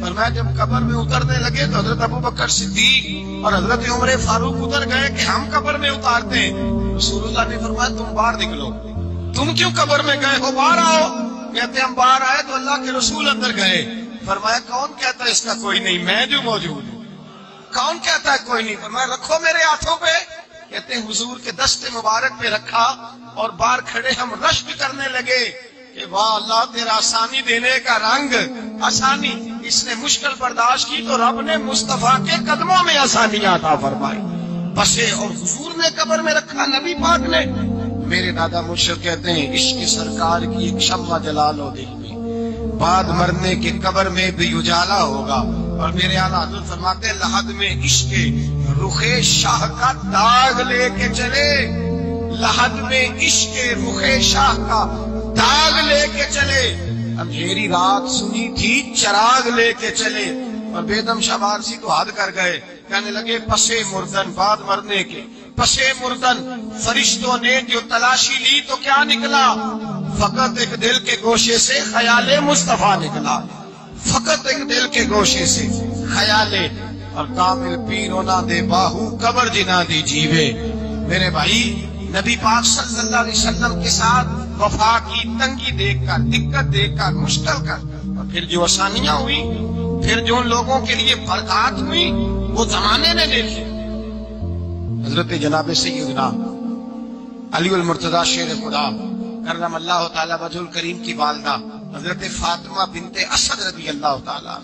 فرمایا جب قبر میں اترنے لگے تو حضرت ابو بکر صدیق اور حضرت عمر فاروق اتر گئے کہ ہم قبر میں اتارتے ہیں۔ رسول اللہ نے فرمایا تم باہر نکلو، تم کیوں قبر میں گئے ہو، باہر آؤ۔ کہتے ہم باہر آئے تو اللہ کے رسول اندر گئے۔ فرمایا کون کہتا ہے اس کا کوئی نہیں، میں جو موجود ہوں۔ کون کہتا ہے کوئی نہیں؟ فرمایا رکھو میرے ہاتھوں پہ۔ کہتے ہیں حضور کے دست مبارک پہ رکھا اور باہر کھڑے ہم رشک کرنے لگے کہ واہ اللہ تیرا آسانی دینے کا رنگ، آسانی۔ اس نے مشکل برداشت کی تو رب نے مصطفیٰ کے قدموں میں آسانیاں عطا فرمائی۔ بسے اور حضور نے قبر میں رکھا، نبی پاک نے۔ میرے دادا مرشد کہتے ہیں عشق سرکار کی ایک شمع جلا لو دل میں، بعد مرنے کے قبر میں بھی اجالا ہوگا۔ اور میرے اعلیٰ حضرت فرماتے ہیں لحد میں عشق رخ شاہ کا داغ لے کے چلے، لحد میں عشق رخ شاہ کا داغ لے کے چلے، اندھیری رات سنی تھی چراغ لے کے چلے۔ اور بیدم شاہ بارسی تو حد کر گئے، کہنے لگے پسے مردن، بعد مرنے کے پسے مردن فرشتوں نے جو تلاشی لی تو کیا نکلا؟ فقط ایک دل کے گوشے سے خیال مصطفیٰ نکلا، فقط ایک دل کے گوشے سے خیال۔ اور کامل پیرو نہ دے باہو قبر جنا دی جیوے۔ میرے بھائی نبی پاک صلی اللہ علیہ وسلم کے ساتھ وفا کی تنگی دیکھ کر، دقت دیکھ کر، مشکل کر، اور پھر جو آسانیاں ہوئی، پھر جو لوگوں کے لیے برکات ہوئی وہ زمانے نے دیکھی۔ حضرت جناب سیدنا علی المرتضی شیر خدا کرم اللہ تعالی وجہ الکریم کی والدہ حضرت فاطمہ بنت اسد رضی اللہ تعالیٰ،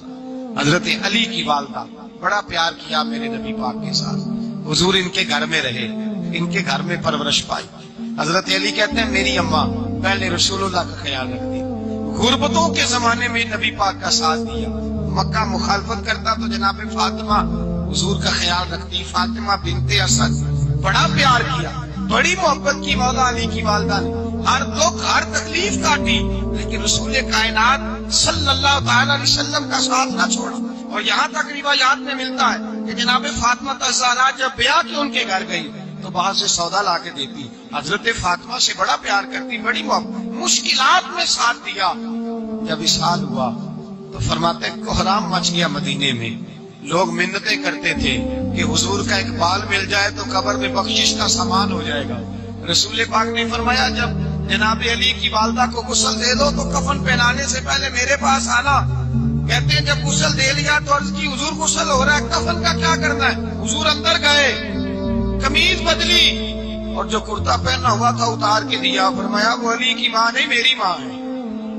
حضرت علی کی والدہ، بڑا پیار کیا میرے نبی پاک کے ساتھ۔ حضور ان کے گھر میں رہے، ان کے گھر میں پرورش پائی۔ حضرت علی کہتے ہیں میری اماں پہلے رسول اللہ کا خیال رکھتی، غربتوں کے زمانے میں نبی پاک کا ساتھ دیا، مکہ مخالفت کرتا تو جناب فاطمہ حضور کا خیال رکھتی۔ فاطمہ بنت اسد بڑا پیار کیا، بڑی محبت کی مولا علی کی والدہ نے، ہر دکھ ہر تکلیف کاٹی، لیکن رسول کائنات صلی اللہ تعالی علیہ وسلم کا ساتھ نہ چھوڑا۔ اور یہاں تک روایات میں ملتا ہے کہ جناب فاطمہ الزہرا جب بیعہ کے ان کے گھر گئی تو باہر سے سودا لا کے دیتی، حضرت فاطمہ سے بڑا پیار کرتی، بڑی محبت، مشکلات میں ساتھ دیا۔ جب وصال ہوا تو فرماتے کوہرام مچ گیا مدینے میں، لوگ منتیں کرتے تھے کہ حضور کا ایک بال مل جائے تو قبر میں بخشش کا سامان ہو جائے گا۔ رسول پاک نے فرمایا جب جناب علی کی والدہ کو غسل دے دو تو کفن پہنانے سے پہلے میرے پاس آنا۔ کہتے ہیں جب غسل دے لیا تو عرض کی حضور غسل ہو رہا ہے، کفن کا کیا کرنا ہے؟ حضور اندر گئے، قمیض بدلی اور جو کرتا پہنا ہوا تھا اتار کے دیا۔ فرمایا وہ علی کی ماں نہیں میری ماں ہے،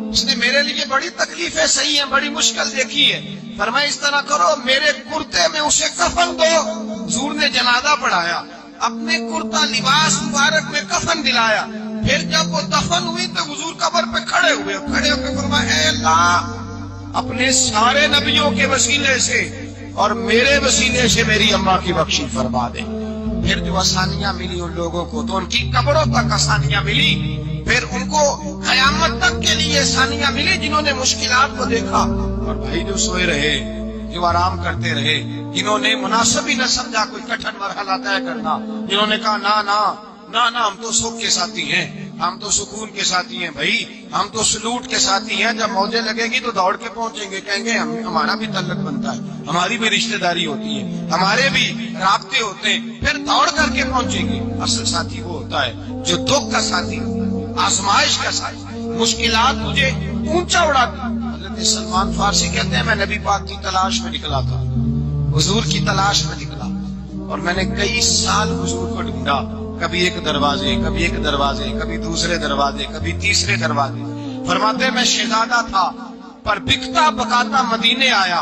اس نے میرے لیے بڑی تکلیفیں سہی ہیں، بڑی مشکل دیکھی ہے۔ فرمایا اس طرح کرو میرے کرتے میں اسے کفن دو۔ حضور نے جنازہ پڑھایا، اپنے کرتا لباس مبارک میں کفن دلایا۔ پھر جب وہ دفن ہوئی تو حضور قبر پہ کھڑے ہوئے، کھڑے ہو کے فرمایا اے اللہ اپنے سارے نبیوں کے وسیلے سے اور میرے وسیلے سے میری اماں کی بخشی فرما دے۔ پھر جو آسانیاں ملی ان لوگوں کو تو ان کی قبروں تک آسانیاں ملی، پھر ان کو قیامت تک کے لیے آسانیاں ملی جنہوں نے مشکلات کو دیکھا۔ اور بھائی جو سوئے رہے، جو آرام کرتے رہے، جنہوں نے مناسب ہی نہ سمجھا کوئی کٹھن مرحلہ طے کرنا، جنہوں نے کہا نا نا نا نا ہم تو سکھ کے ساتھی ہیں، ہم تو سکون کے ساتھی ہیں، بھائی ہم تو سلوٹ کے ساتھی ہیں، جب موجیں لگے گی تو دوڑ کے پہنچیں گے، کہیں گے ہمارا بھی تعلق بنتا ہے، ہماری بھی رشتہ داری ہوتی ہے، ہمارے بھی رابطے ہوتے ہیں، پھر دوڑ کر کے پہنچیں گے۔ اصل ساتھی وہ ہوتا ہے جو دکھ کا ساتھی ہوتا ہے، آزمائش کا ساتھی، مشکلات تجھے اونچا اڑاتی۔ حضرت سلمان فارسی کہتے ہیں میں نبی پاک کی تلاش میں نکلا تھا، حضور کی تلاش میں نکلا، اور میں نے کئی سال حضور کو ڈھونڈا، کبھی ایک دروازے، کبھی ایک دروازے، کبھی دوسرے دروازے، کبھی تیسرے دروازے۔ فرماتے میں شہزادہ تھا پر بکتا بکاتا مدینے آیا،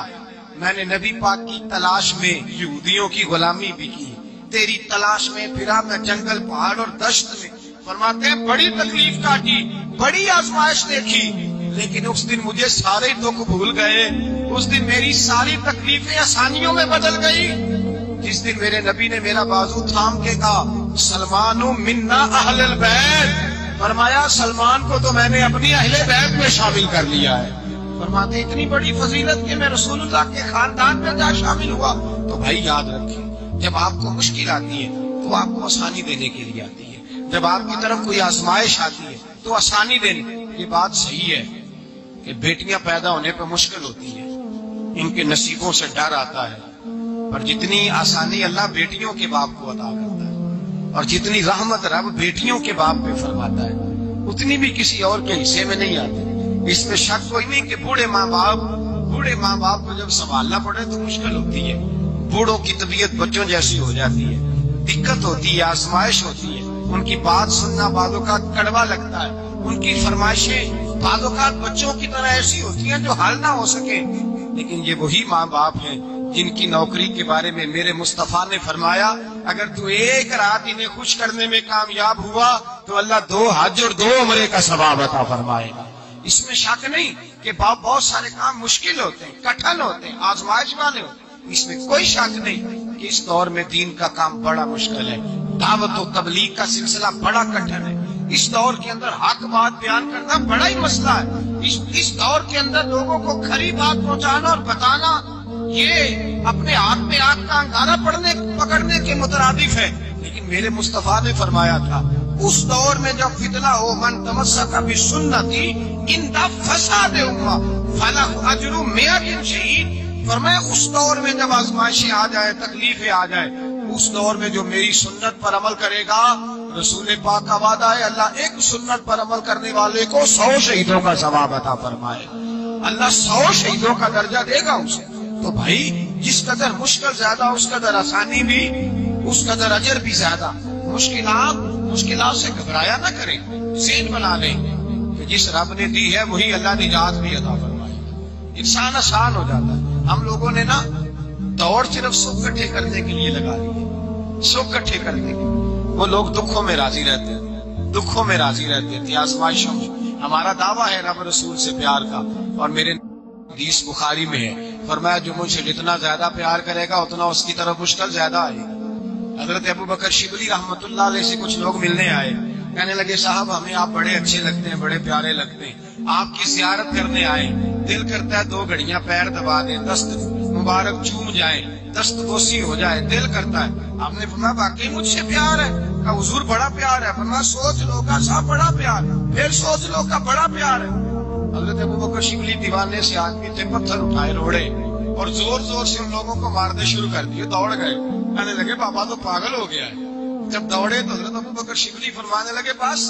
میں نے نبی پاک کی تلاش میں یہودیوں کی غلامی بھی کی، تیری تلاش میں پھرا میں جنگل پہاڑ اور دشت میں۔ فرماتے ہیں بڑی تکلیف کاٹی، بڑی آزمائش دیکھی، لیکن اس دن مجھے سارے دکھ بھول گئے، اس دن میری ساری تکلیفیں آسانیوں میں بدل گئی، جس دن میرے نبی نے میرا بازو تھام کے کہا سلمان منا اہل البیت، فرمایا سلمان کو تو میں نے اپنی اہل بیت میں شامل کر لیا ہے۔ فرماتے اتنی بڑی فضیلت کہ میں رسول اللہ کے خاندان میں جا شامل ہوا۔ تو بھائی یاد رکھیں جب آپ کو مشکل آتی ہے تو آپ کو آسانی دینے کے لیے آتی ہے، جب آپ کی طرف کوئی آزمائش آتی ہے تو آسانی دینے۔ یہ بات صحیح ہے کہ بیٹیاں پیدا ہونے پہ مشکل ہوتی ہے، ان کے نصیبوں سے ڈر آتا ہے. اور جتنی آسانی اللہ بیٹیوں کے باپ کو عطا کرتا ہے اور جتنی رحمت رب بیٹیوں کے باپ پہ فرماتا ہے اتنی بھی کسی اور کے حصے میں نہیں آتی. اس میں شک کوئی نہیں کہ بوڑھے ماں باپ کو جب سنبھالنا پڑے تو مشکل ہوتی ہے. بوڑھوں کی طبیعت بچوں جیسی ہو جاتی ہے, دقت ہوتی ہے, آزمائش ہوتی ہے. ان کی بات سننا بعض اوقات کڑوا لگتا ہے. ان کی فرمائشیں بعض اوقات بچوں کی طرح ایسی ہوتی ہیں جو حل نہ ہو سکے. لیکن یہ وہی ماں باپ ہیں جن کی نوکری کے بارے میں میرے مصطفیٰ نے فرمایا اگر تو ایک رات انہیں خوش کرنے میں کامیاب ہوا تو اللہ 2 حج اور 2 عمرے کا ثواب عطا فرمائے گا. اس میں شک نہیں کہ باپ بہت سارے کام مشکل ہوتے ہیں, کٹھن ہوتے ہیں, آزمائش والے ہوتے ہیں. اس میں کوئی شک نہیں کہ اس دور میں دین کا کام بڑا مشکل ہے. دعوت و تبلیغ کا سلسلہ بڑا کٹھن ہے. اس دور کے اندر حق بات بیان کرنا بڑا ہی مسئلہ ہے. اس دور کے اندر لوگوں کو کھری بات پہنچانا اور بتانا یہ اپنے ہاتھ میں آگ کا انگارہ پکڑنے کے مترادف ہے. لیکن میرے مصطفیٰ نے فرمایا تھا اس دور میں جب فتنہ ہو من تمسک بسنتی اندہ فساد امہ فلہ اجر 100 شہید. فرمایا اس دور میں جب آزمائشیں آ جائے, تکلیفیں آ جائے, اس دور میں جو میری سنت پر عمل کرے گا, رسول پاک کا وعدہ ہے اللہ ایک سنت پر عمل کرنے والے کو 100 شہیدوں کا ثواب عطا فرمائے. اللہ 100 شہیدوں کا درجہ دے گا اسے. تو بھائی جس قدر مشکل زیادہ اس قدر آسانی بھی, اس قدر اجر بھی زیادہ. مشکلات سے گھبرایا نہ کریں, ذہن بنا لیں کہ جس رب نے دی ہے وہی اللہ نجات بھی عطا فرمائے. انسان آسان ہو جاتا ہے. ہم لوگوں نے نا دوڑ صرف سکھ کٹھے کرنے کے لیے لگا لی ہے, سکھ کٹھے کرنے کے لیے. وہ لوگ دکھوں میں راضی رہتے تھے, آزمائشوں میں. ہمارا دعویٰ ہے رب رسول سے پیار کا, اور میرے حدیث بخاری میں ہے فرمایا جو مجھ سے جتنا زیادہ پیار کرے گا اتنا اس کی طرف مشکل زیادہ آئے گا. حضرت ابو بکر شبلی رحمت اللہ علیہ سے کچھ لوگ ملنے آئے, کہنے لگے صاحب ہمیں آپ بڑے اچھے لگتے ہیں, بڑے پیارے لگتے ہیں, آپ کی زیارت کرنے آئے, دل کرتا ہے 2 گھڑیاں پیر دبا دیں, دست مبارک چوم جائیں, دست بوسی ہو جائے, دل کرتا ہے. آپ نے فرمایا واقعی مجھ سے پیار ہے؟ کہا حضور بڑا پیار ہے. فرمایا سوچ لو کا صاحب بڑا پیار, پھر سوچ لو کا بڑا پیار ہے. حضرت ابو بکر شبلی دیوانے سے آدمی تھے, پتھر اٹھائے روڑے اور زور سے ان لوگوں کو مارنے شروع کر دیے. دوڑ گئے, کہنے لگے بابا تو پاگل ہو گیا ہے. جب دوڑے تو حضرت ابو بکر شبلی فرمانے لگے بس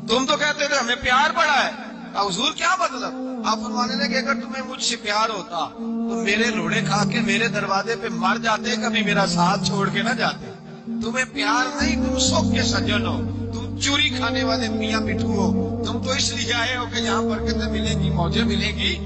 تم تو کہتے تھے ہمیں پیار بڑا ہے. کہا حضور کیا مطلب؟ آپ فرمانے لگے اگر تمہیں مجھ سے پیار ہوتا تو میرے لوڑے کھا کے میرے دروازے پہ مر جاتے, کبھی میرا ساتھ چھوڑ کے نہ جاتے. تمہیں پیار نہیں, تم سکھ کے سجن ہو, تم چوری کھانے والے میاں مٹھو ہو. تم تو اس لیے آئے ہو کہ یہاں برکتیں ملیں گی, موجیں ملیں گی.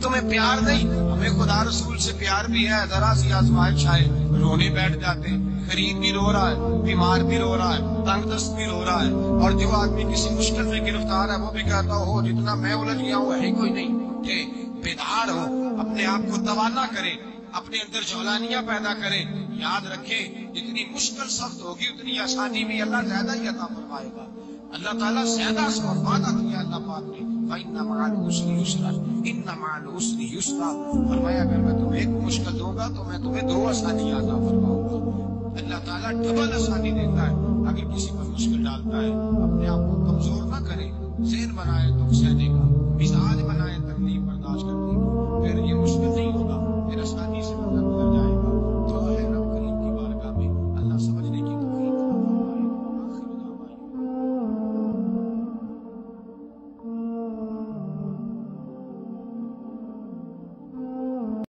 تمہیں پیار نہیں. ہمیں خدا رسول سے پیار بھی ہے. ذرا سی آزمائش آئے رونے بیٹھ جاتے, غریب بھی رو رہا ہے, بیمار بھی رو رہا ہے, تنگ دست بھی رو رہا ہے, اور جو آدمی کسی مشکل میں گرفتار ہے وہ بھی کہتا ہو جتنا میں الجھ گیا ہوں ہے کوئی نہیں. اٹھے بیدار ہو, اپنے آپ کو توانا کرے, اپنے اندر جولانیاں پیدا کرے. یاد رکھے جتنی مشکل سخت ہوگی اتنی آسانی بھی اللہ زیادہ ہی عطا فرمائے گا. اللہ تعالیٰ زیادہ آسان وعدہ کیا اللہ پاک نے, فَإِنَّ مَعَ الْعُسْرِ يُسْرًا إِنَّ مَعَ الْعُسْرِ يُسْرًا. فرمایا اگر میں تمہیں ایک مشکل دوں گا تو میں تمہیں 2 آسانی عطا فرماؤں گا. اللہ تعالیٰ ڈبل آسانی دیتا ہے. اگر کسی پر مشکل ڈالتا ہے اپنے آپ کو کمزور نہ کرے, ذہن بنائے دکھ سہنے کا.